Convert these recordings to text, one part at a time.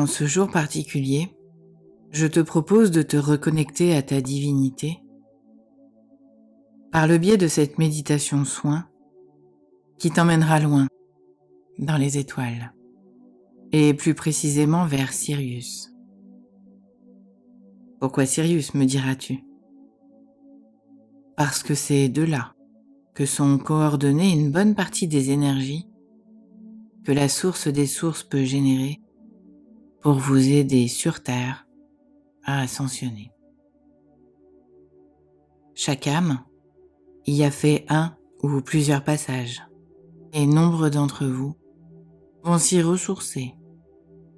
En ce jour particulier, je te propose de te reconnecter à ta divinité par le biais de cette méditation soin qui t'emmènera loin dans les étoiles et plus précisément vers Sirius. Pourquoi Sirius, me diras-tu? Parce que c'est de là que sont coordonnées une bonne partie des énergies que la source des sources peut générer pour vous aider sur Terre à ascensionner. Chaque âme y a fait un ou plusieurs passages, et nombre d'entre vous vont s'y ressourcer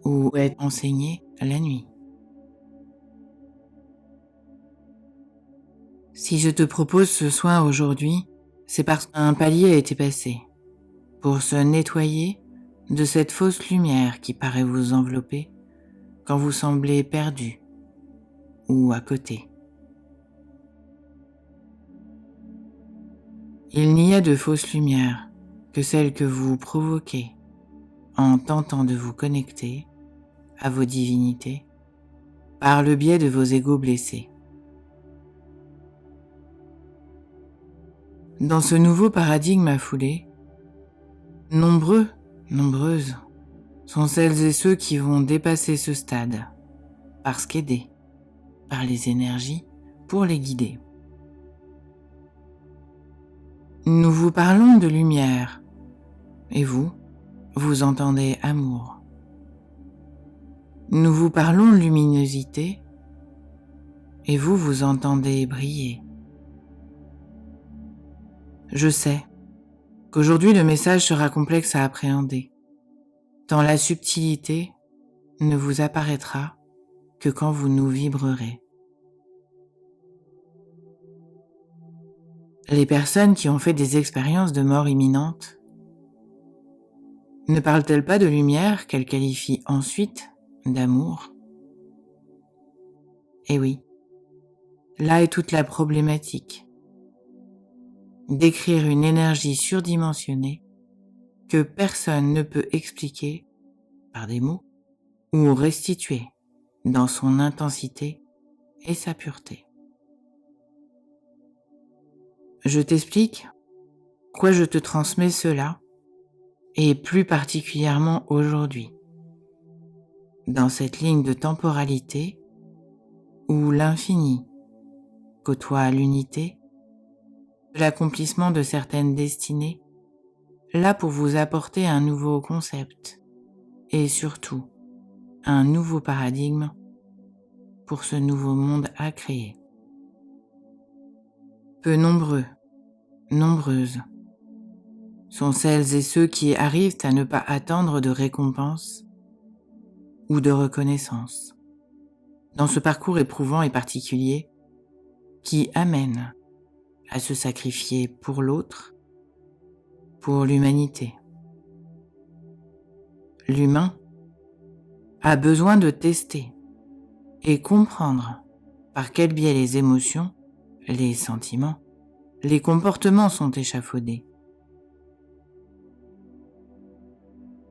ou être enseignés la nuit. Si je te propose ce soin aujourd'hui, c'est parce qu'un palier a été passé pour se nettoyer de cette fausse lumière qui paraît vous envelopper quand vous semblez perdu ou à côté. Il n'y a de fausse lumière que celle que vous provoquez en tentant de vous connecter à vos divinités par le biais de vos égos blessés. Dans ce nouveau paradigme affoulé, nombreuses sont celles et ceux qui vont dépasser ce stade parce qu'aidés par les énergies pour les guider. Nous vous parlons de lumière et vous entendez amour. Nous vous parlons de luminosité et vous entendez briller. Je sais qu'aujourd'hui le message sera complexe à appréhender, tant la subtilité ne vous apparaîtra que quand vous nous vibrerez. Les personnes qui ont fait des expériences de mort imminente ne parlent-elles pas de lumière qu'elles qualifient ensuite d'amour? Eh oui, là est toute la problématique. Décrire une énergie surdimensionnée que personne ne peut expliquer par des mots ou restituer dans son intensité et sa pureté. Je t'explique pourquoi je te transmets cela, et plus particulièrement aujourd'hui, dans cette ligne de temporalité où l'infini côtoie l'unité, l'accomplissement de certaines destinées, là pour vous apporter un nouveau concept et surtout un nouveau paradigme pour ce nouveau monde à créer. Peu nombreuses sont celles et ceux qui arrivent à ne pas attendre de récompense ou de reconnaissance dans ce parcours éprouvant et particulier qui amène à se sacrifier pour l'autre, pour l'humanité. L'humain a besoin de tester et comprendre par quel biais les émotions, les sentiments, les comportements sont échafaudés.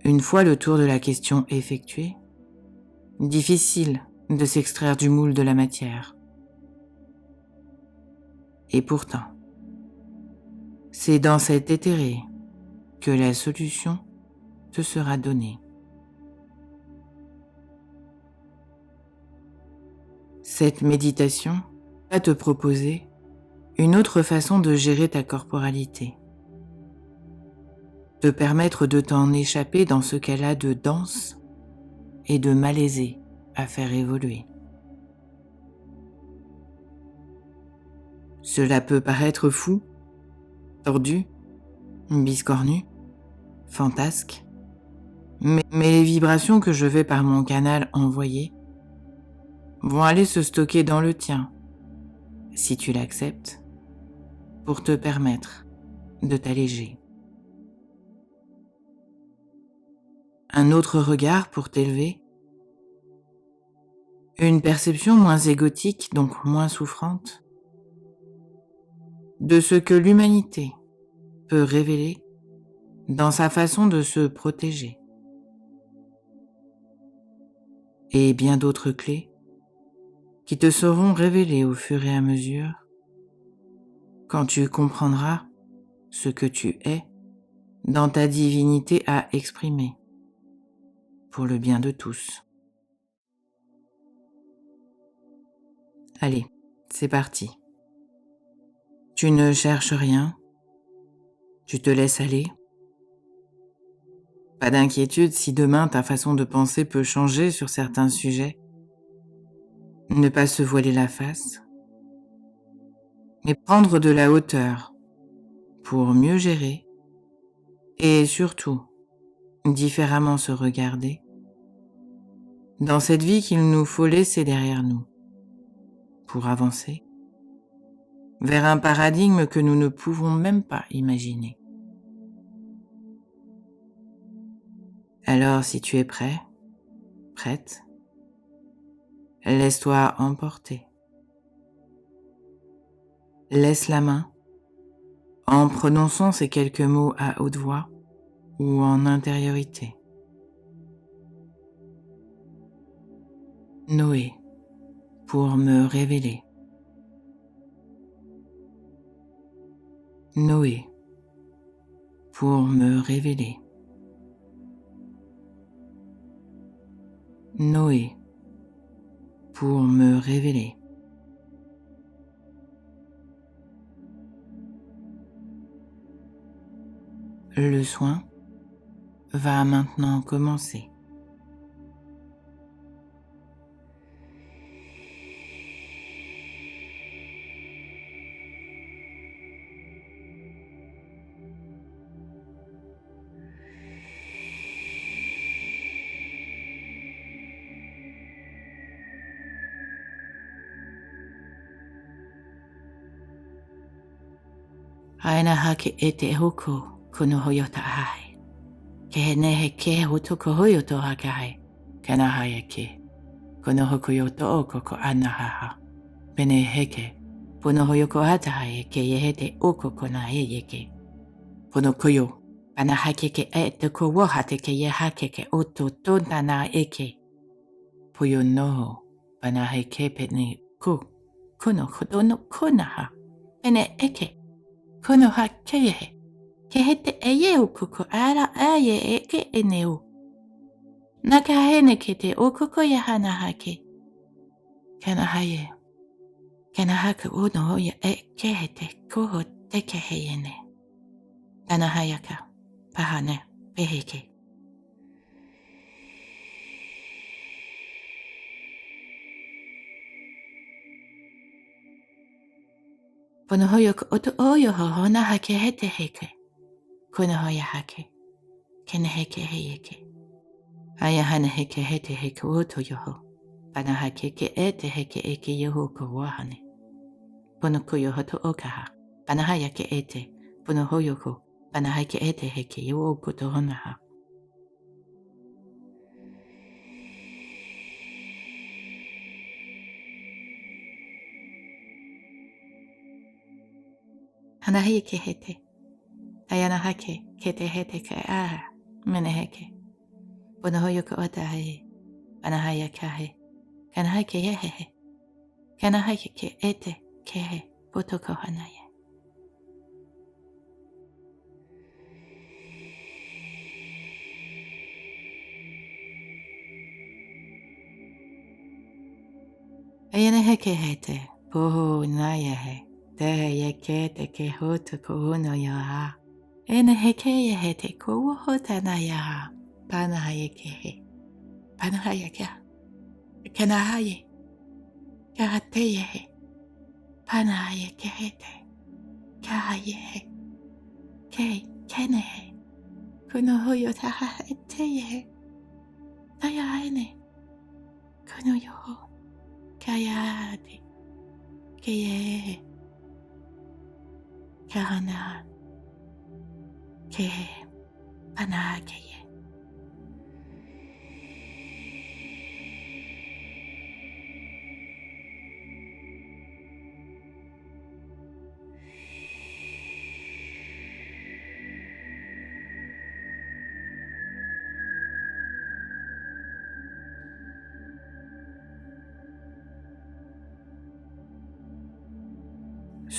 Une fois le tour de la question effectué, difficile de s'extraire du moule de la matière. Et pourtant, c'est dans cet éthéré que la solution te sera donnée. Cette méditation va te proposer une autre façon de gérer ta corporalité, te permettre de t'en échapper dans ce qu'elle a de dense et de malaisé à faire évoluer. Cela peut paraître fou, tordu, biscornu, fantasque, mais les vibrations que je vais par mon canal envoyer vont aller se stocker dans le tien, si tu l'acceptes, pour te permettre de t'alléger. Un autre regard pour t'élever, une perception moins égotique, donc moins souffrante, de ce que l'humanité peut révéler dans sa façon de se protéger. et bien d'autres clés qui te seront révélées au fur et à mesure quand tu comprendras ce que tu es dans ta divinité à exprimer pour le bien de tous. Allez, c'est parti. Tu ne cherches rien, tu te laisses aller. Pas d'inquiétude si demain ta façon de penser peut changer sur certains sujets. Ne pas se voiler la face, mais prendre de la hauteur pour mieux gérer et surtout différemment se regarder dans cette vie qu'il nous faut laisser derrière nous pour avancer vers un paradigme que nous ne pouvons même pas imaginer. Alors si tu es prêt, prête, laisse-toi emporter. Laisse la main en prononçant ces quelques mots à haute voix ou en intériorité. Noé, pour me révéler. Noé, pour me révéler. Noé, pour me révéler. Le soin va maintenant commencer. Aina hake e te hoko kono hoyota ahai. Ke he nehe ke hotoko hoyoto hakahai. Kana haya ke. Kono hoko yoto o koko anahaha. Bene heke. Pono hoyoko hatahai ke yehete oko kona e yeke. Pono koyo. Ana hake ke e te ko wohate ke ye hake ke oto tonta na eke. Puyo noho. Bana heke pene ku. Kono kodono konaha. Bene eke. Kono ha keyehe. Ke hete eye ukuko ara aye eke eneu. Naka hene ke te okuko yahana hake. Kana haye. Kana haka uno hoya e ke hete koho teke heyene. Kana hayaka. Pahane peheke. Pono hoyo ko oto oyo ho hona hake hete heke. Kono hoya hake. Kene heke heyeke. Aya hana heke hete heke oto yoho. Pana hake ke ete heke eke yoho ko wahane. Pono koyo hoto okaha. Pana haya ke ete. Pono hoyo ko. Pana hake ete heke yoho ko to honaha. Hana heke hete. Ayana hake kete hete ke aha. Mene heke. Pono hoyo ko ota hae. Pana haya kahe. Kana hake yehehe. Kana hake ke ete kehe. Poto ko hanaye. Ayana heke hete. Poho nayehe. Tehe yeke te ke hoto ko uno yaha. Ena heke yehete ko wohota na yaha. Pana haye kehe. Pana haya ka. Kana haye. Kahate yehe. Pana haye kehete. Kahayehe. Ke kenehe. Kuno hoyo taha eteyehe. Taya haene. Kuno yoho. Kayate. Keyehe. Kahana. Kehe. Pana keye.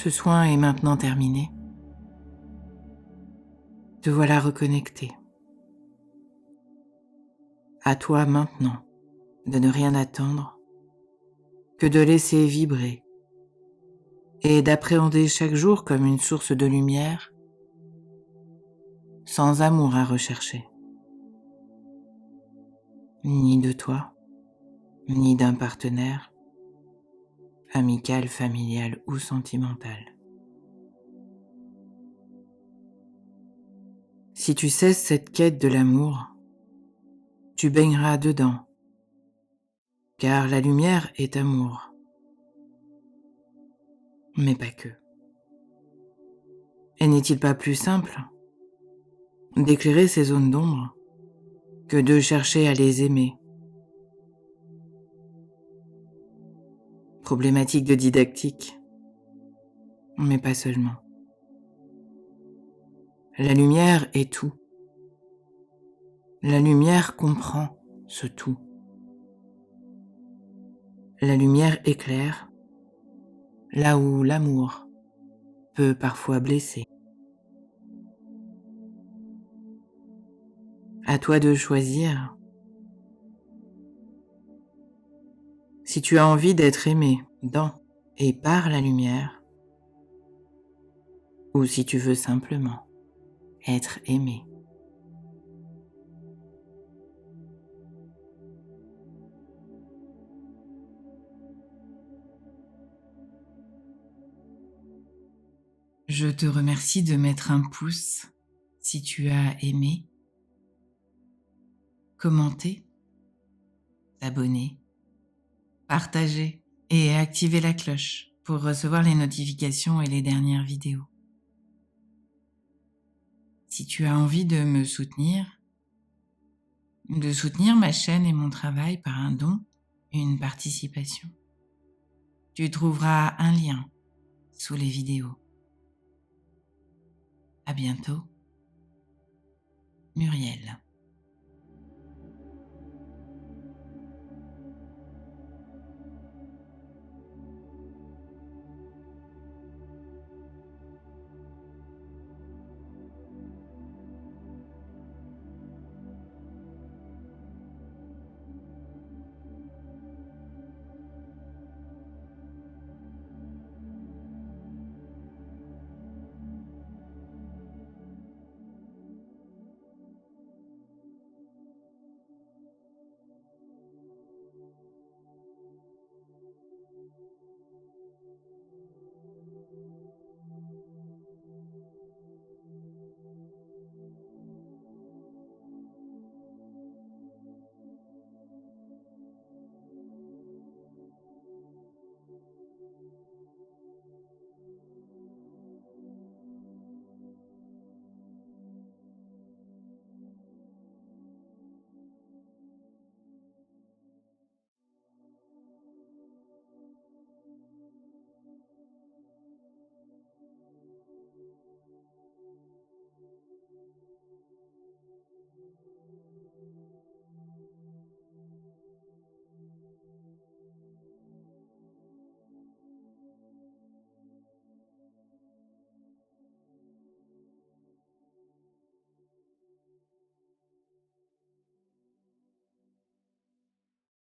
Ce soin est maintenant terminé. Te voilà reconnecté. À toi maintenant de ne rien attendre que de laisser vibrer et d'appréhender chaque jour comme une source de lumière sans amour à rechercher. Ni de toi, ni d'un partenaire, amical, familial ou sentimental. Si tu cesses cette quête de l'amour, tu baigneras dedans, car la lumière est amour, mais pas que. Et n'est-il pas plus simple d'éclairer ces zones d'ombre que de chercher à les aimer? Problématique de didactique, mais pas seulement. La lumière est tout. La lumière comprend ce tout. La lumière éclaire là où l'amour peut parfois blesser. À toi de choisir si tu as envie d'être aimé dans et par la lumière, ou si tu veux simplement être aimé. Je te remercie de mettre un pouce si tu as aimé, commenter, t'abonner, partager et activer la cloche pour recevoir les notifications et les dernières vidéos. Si tu as envie de me soutenir, de soutenir ma chaîne et mon travail par un don, une participation, tu trouveras un lien sous les vidéos. À bientôt, Muriel.